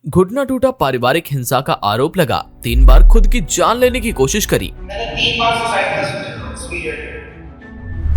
घुटना टूटा, पारिवारिक हिंसा का आरोप लगा, 3 बार खुद की जान लेने की कोशिश करी। मैंने 3 बार सुसाइड का एक्सपीरियंस।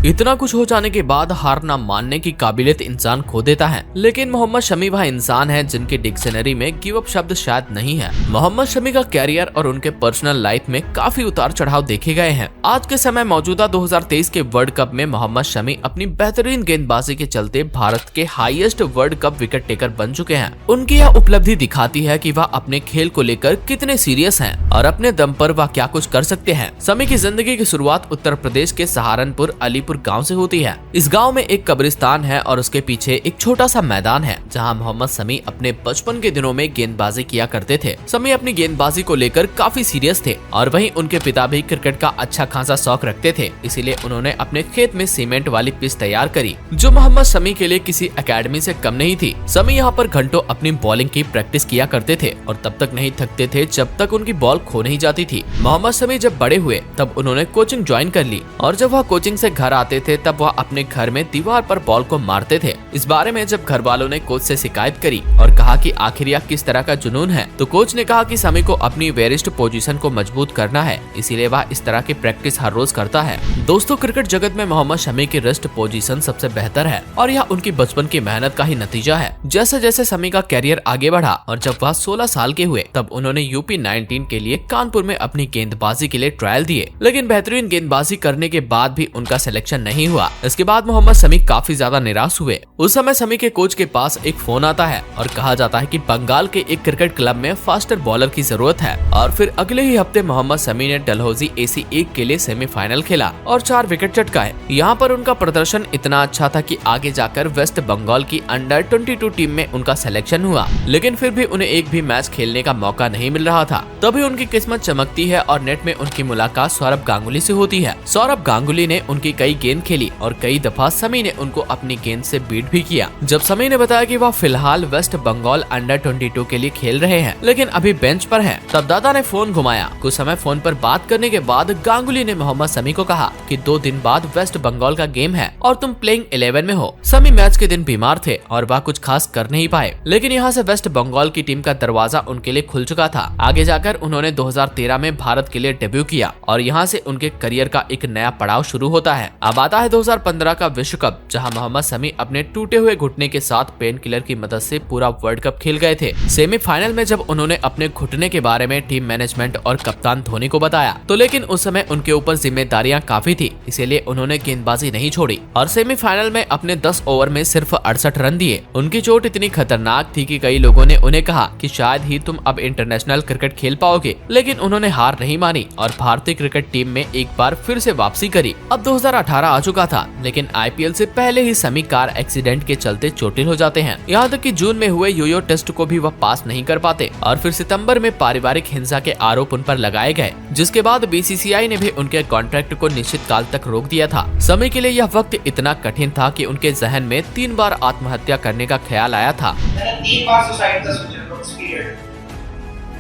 इतना कुछ हो जाने के बाद हार ना मानने की काबिलियत इंसान खो देता है। लेकिन मोहम्मद शमी वह इंसान है जिनके डिक्शनरी में गिव अप शब्द शायद नहीं है। मोहम्मद शमी का कैरियर और उनके पर्सनल लाइफ में काफी उतार चढ़ाव देखे गए हैं। आज के समय मौजूदा 2023 के वर्ल्ड कप में मोहम्मद शमी अपनी बेहतरीन गेंदबाजी के चलते भारत के highest world cup wicket taker बन चुके हैं। उनकी यह उपलब्धि दिखाती है कि वह अपने खेल को लेकर कितने सीरियस हैं और अपने दम पर वह क्या कुछ कर सकते हैं। शमी की जिंदगी की शुरुआत उत्तर प्रदेश के सहारनपुर अलीपुर गांव से होती है। इस गांव में एक कब्रिस्तान है और उसके पीछे एक छोटा सा मैदान है जहां मोहम्मद शमी अपने बचपन के दिनों में गेंदबाजी किया करते थे। शमी अपनी गेंदबाजी को लेकर काफी सीरियस थे और वहीं उनके पिता भी क्रिकेट का अच्छा खासा शौक रखते थे। इसीलिए उन्होंने अपने खेत में सीमेंट वाली पिच तैयार करी जो मोहम्मद शमी के लिए किसी एकेडमी से कम नहीं थी। शमी यहाँ पर घंटों अपनी बॉलिंग की प्रैक्टिस किया करते थे और तब तक नहीं थकते थे जब तक उनकी बॉल खो नहीं जाती थी। मोहम्मद शमी जब बड़े हुए तब उन्होंने कोचिंग ज्वाइन कर ली और जब वह कोचिंग से घर आते थे तब वह अपने घर में दीवार पर बॉल को मारते थे। इस बारे में जब घर वालों ने कोच से शिकायत करी और कहा कि आखिर यह किस तरह का जुनून है, तो कोच ने कहा कि शमी को अपनी वेरिस्ट पोजीशन को मजबूत करना है, इसीलिए वह इस तरह की प्रैक्टिस हर रोज करता है। दोस्तों, क्रिकेट जगत में मोहम्मद शमी की रेस्ट पोजीशन सबसे बेहतर है और यह उनकी बचपन की मेहनत का ही नतीजा है। जैसे जैसे शमी का कैरियर आगे बढ़ा और जब वह 16 साल के हुए तब उन्होंने यूपी-19 के लिए कानपुर में अपनी गेंदबाजी के लिए ट्रायल दिए, लेकिन बेहतरीन गेंदबाजी करने के बाद भी उनका सिलेक्शन नहीं हुआ। इसके बाद मोहम्मद शमी काफी ज्यादा निराश हुए। उस समय शमी के कोच के पास एक फोन आता है और कहा जाता है कि बंगाल के एक क्रिकेट क्लब में फास्टर बॉलर की जरूरत है और फिर अगले ही हफ्ते मोहम्मद शमी ने डलहौजी AC1 के लिए सेमीफाइनल खेला और 4 विकेट चटकाए। यहाँ पर उनका प्रदर्शन इतना अच्छा था कि आगे जाकर वेस्ट बंगाल की अंडर 22 टीम में उनका सिलेक्शन हुआ, लेकिन फिर भी उन्हें एक भी मैच खेलने का मौका नहीं मिल रहा था। तभी उनकी किस्मत चमकती है और नेट में उनकी मुलाकात सौरभ गांगुली से होती है। सौरभ गांगुली ने उनकी कई गेंद खेली और कई दफा शमी ने उनको अपनी गेंद से बीट भी किया। जब शमी ने बताया कि वह फिलहाल वेस्ट बंगाल अंडर 22 के लिए खेल रहे हैं लेकिन अभी बेंच पर हैं, तब दादा ने फोन घुमाया। कुछ समय फोन पर बात करने के बाद गांगुली ने मोहम्मद शमी को कहा कि 2 दिन बाद वेस्ट बंगाल का गेम है और तुम प्लेइंग 11 में हो। शमी मैच के दिन बीमार थे और वह कुछ खास कर नहीं पाए, लेकिन यहाँ से वेस्ट बंगाल की टीम का दरवाजा उनके लिए खुल चुका था। आगे जाकर उन्होंने 2013 में भारत के लिए डेब्यू किया और यहाँ से उनके करियर का एक नया पड़ाव शुरू होता है। अब आता है 2015 का विश्व कप, जहां मोहम्मद शमी अपने टूटे हुए घुटने के साथ पेन किलर की मदद से पूरा वर्ल्ड कप खेल गए थे। सेमीफाइनल में जब उन्होंने अपने घुटने के बारे में टीम मैनेजमेंट और कप्तान धोनी को बताया तो लेकिन उस समय उनके ऊपर जिम्मेदारियां काफी थी, इसीलिए उन्होंने गेंदबाजी नहीं छोड़ी और सेमीफाइनल में अपने 10 ओवर में सिर्फ 68 रन दिए। उनकी चोट इतनी खतरनाक थी कि कई लोगों ने उन्हें कहा कि शायद ही तुम अब इंटरनेशनल क्रिकेट खेल पाओगे, लेकिन उन्होंने हार नहीं मानी और भारतीय क्रिकेट टीम में एक बार फिर से वापसी करी। अब 2018 आ चुका था, लेकिन IPL से पहले ही शमी कार एक्सीडेंट के चलते चोटिल हो जाते हैं। यहाँ तक कि जून में हुए योयो टेस्ट को भी वह पास नहीं कर पाते और फिर सितंबर में पारिवारिक हिंसा के आरोप उन पर लगाए गए, जिसके बाद BCCI ने भी उनके कॉन्ट्रैक्ट को निश्चित काल तक रोक दिया था। शमी के लिए यह वक्त इतना कठिन था कि उनके जहन में 3 बार आत्महत्या करने का ख्याल आया था। मैंने 3 बार सुसाइड का एक्सपीरियंस।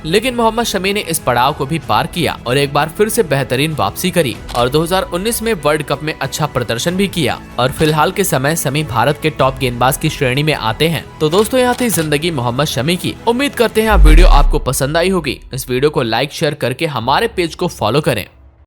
लेकिन मोहम्मद शमी ने इस पड़ाव को भी पार किया और एक बार फिर से बेहतरीन वापसी करी और 2019 में वर्ल्ड कप में अच्छा प्रदर्शन भी किया और फिलहाल के समय शमी भारत के टॉप गेंदबाज की श्रेणी में आते हैं। तो दोस्तों, यहाँ थी जिंदगी मोहम्मद शमी की। उम्मीद करते हैं वीडियो आपको पसंद आई होगी। इस वीडियो को लाइक शेयर करके हमारे पेज को फॉलो करें।